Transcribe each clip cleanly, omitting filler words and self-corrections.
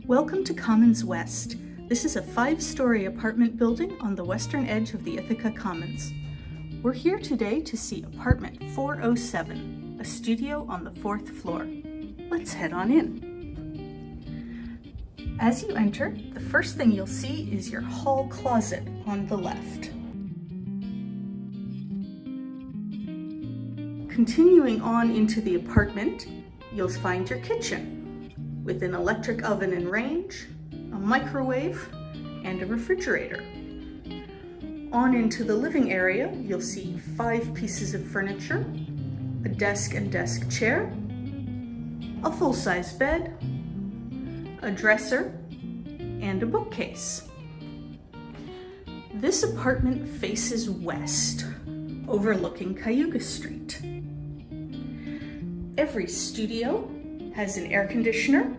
Welcome to Commons West. This is a 5-story apartment building on the western edge of the Ithaca Commons. We're here today to see apartment 407, a studio on the 4th floor. Let's head on in. As you enter, the first thing you'll see is your hall closet on the left. Continuing on into the apartment, you'll find your kitchen with an electric oven and range, a microwave, and a refrigerator. On into the living area, you'll see 5 pieces of furniture, a desk and desk chair, a full-size bed, a dresser, and a bookcase. This apartment faces west, overlooking Cayuga Street. Every studio has an air conditioner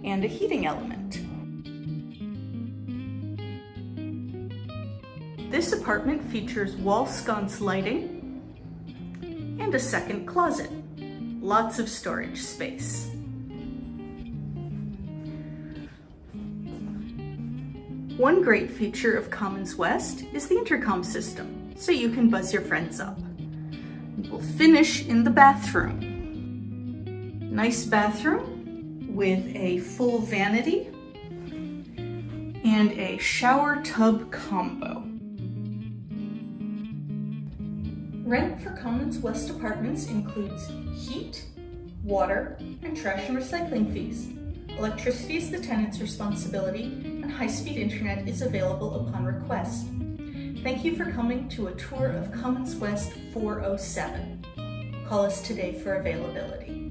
and a heating element. This apartment features wall sconce lighting and a second closet. Lots of storage space. One great feature of Commons West is the intercom system, so you can buzz your friends up. We'll finish in the bathroom. Nice bathroom with a full vanity and a shower tub combo. Rent for Commons West apartments includes heat, water, and trash and recycling fees. Electricity is the tenant's responsibility, and high-speed internet is available upon request. Thank you for coming to a tour of Commons West 407. Call us today for availability.